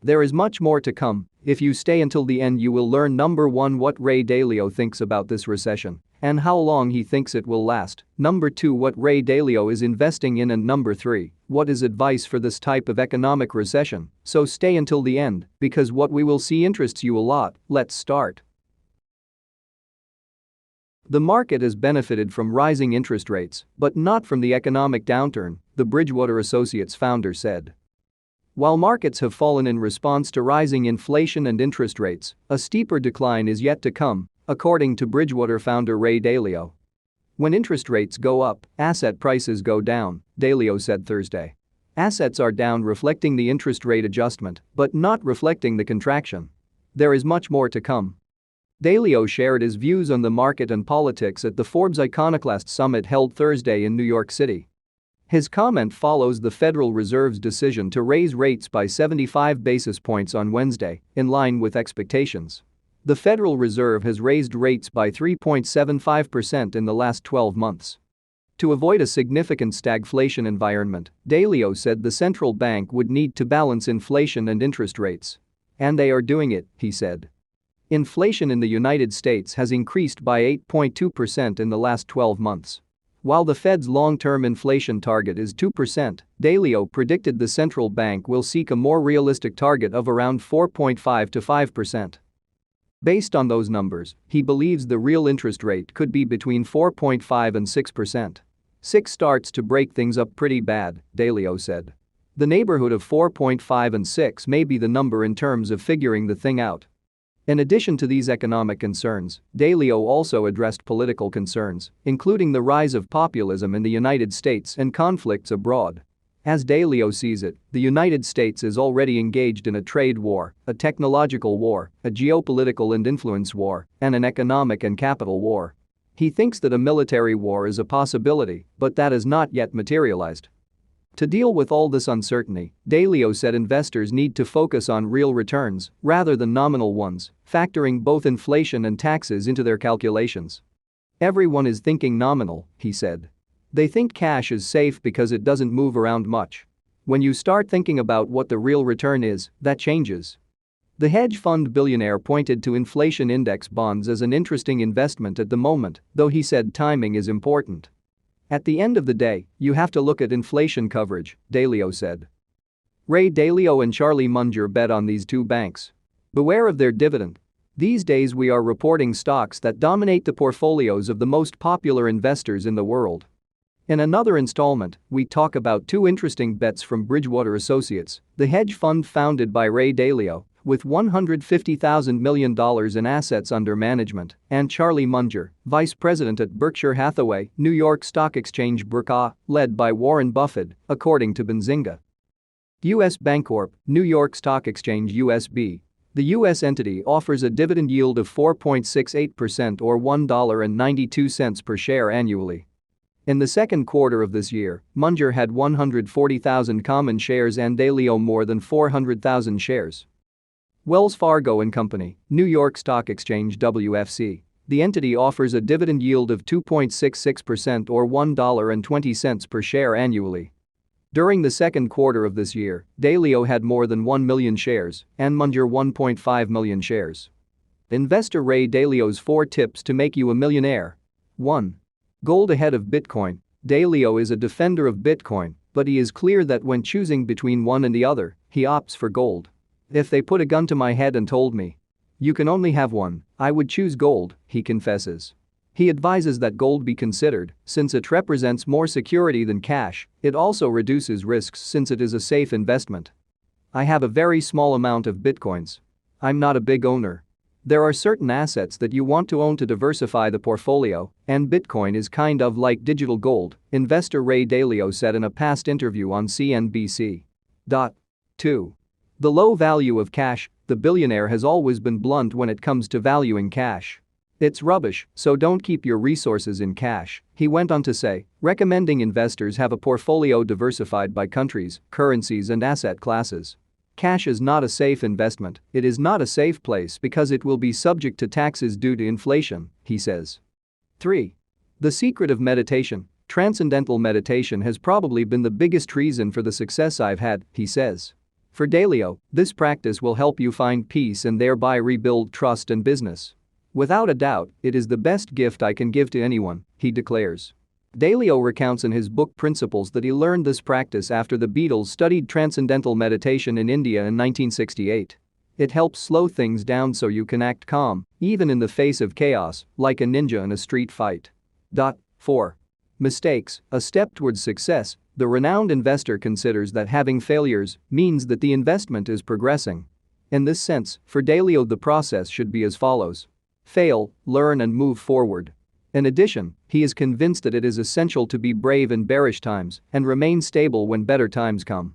There is much more to come. If you stay until the end, you will learn number 1 what Ray Dalio thinks about this recession and how long he thinks it will last, number 2 what Ray Dalio is investing in, and number 3 what is advice for this type of economic recession. So stay until the end, because what we will see interests you a lot. Let's start. The market has benefited from rising interest rates, but not from the economic downturn, the Bridgewater Associates founder said. While markets have fallen in response to rising inflation and interest rates, a steeper decline is yet to come, according to Bridgewater founder Ray Dalio. When interest rates go up, asset prices go down, Dalio said Thursday. Assets are down, reflecting the interest rate adjustment, but not reflecting the contraction. There is much more to come. Dalio shared his views on the market and politics at the Forbes Iconoclast Summit held Thursday in New York City. His comment follows the Federal Reserve's decision to raise rates by 75 basis points on Wednesday, in line with expectations. The Federal Reserve has raised rates by 3.75% in the last 12 months. To avoid a significant stagflation environment, Dalio said the central bank would need to balance inflation and interest rates. And they are doing it, he said. Inflation in the United States has increased by 8.2% in the last 12 months. While the Fed's long-term inflation target is 2%, Dalio predicted the central bank will seek a more realistic target of around 4.5 to 5%. Based on those numbers, he believes the real interest rate could be between 4.5 and 6%. 6 starts to break things up pretty bad, Dalio said. The neighborhood of 4.5 and 6 may be the number in terms of figuring the thing out. In addition to these economic concerns, Dalio also addressed political concerns, including the rise of populism in the United States and conflicts abroad. As Dalio sees it, the United States is already engaged in a trade war, a technological war, a geopolitical and influence war, and an economic and capital war. He thinks that a military war is a possibility, but that has not yet materialized. To deal with all this uncertainty, Dalio said investors need to focus on real returns rather than nominal ones, factoring both inflation and taxes into their calculations. Everyone is thinking nominal, he said. They think cash is safe because it doesn't move around much. When you start thinking about what the real return is, that changes. The hedge fund billionaire pointed to inflation index bonds as an interesting investment at the moment, though he said timing is important. At the end of the day, you have to look at inflation coverage, Dalio said. Ray Dalio and Charlie Munger bet on these two banks. Beware of their dividend. These days we are reporting stocks that dominate the portfolios of the most popular investors in the world. In another installment, we talk about two interesting bets from Bridgewater Associates, the hedge fund founded by Ray Dalio, with $150,000 million in assets under management, and Charlie Munger, vice president at Berkshire Hathaway, New York Stock Exchange Berkshire, led by Warren Buffett, according to Benzinga. U.S. Bancorp, New York Stock Exchange USB. The U.S. entity offers a dividend yield of 4.68% or $1.92 per share annually. In the second quarter of this year, Munger had 140,000 common shares and Dalio more than 400,000 shares. Wells Fargo & Company, New York Stock Exchange WFC. The entity offers a dividend yield of 2.66% or $1.20 per share annually. During the second quarter of this year, Dalio had more than 1 million shares and Munger 1.5 million shares. Investor Ray Dalio's 4 tips to make you a millionaire. 1. Gold ahead of Bitcoin. Dalio is a defender of Bitcoin, but he is clear that when choosing between one and the other, he opts for gold. If they put a gun to my head and told me, you can only have one, I would choose gold, he confesses. He advises that gold be considered, since it represents more security than cash. It also reduces risks since it is a safe investment. I have a very small amount of bitcoins. I'm not a big owner. There are certain assets that you want to own to diversify the portfolio, and Bitcoin is kind of like digital gold, investor Ray Dalio said in a past interview on CNBC. 2. The low value of cash. The billionaire has always been blunt when it comes to valuing cash. It's rubbish, so don't keep your resources in cash, he went on to say, recommending investors have a portfolio diversified by countries, currencies and asset classes. Cash is not a safe investment, it is not a safe place because it will be subject to taxes due to inflation, he says. 3. The secret of meditation. Transcendental meditation has probably been the biggest reason for the success I've had, he says. For Dalio, this practice will help you find peace and thereby rebuild trust in business. "Without a doubt, it is the best gift I can give to anyone," he declares. Dalio recounts in his book Principles that he learned this practice after the Beatles studied transcendental meditation in India in 1968. It helps slow things down so you can act calm, even in the face of chaos, like a ninja in a street fight. 4. Mistakes, a step towards success. The renowned investor considers that having failures means that the investment is progressing. In this sense, for Dalio the process should be as follows. Fail, learn and move forward. In addition, he is convinced that it is essential to be brave in bearish times and remain stable when better times come.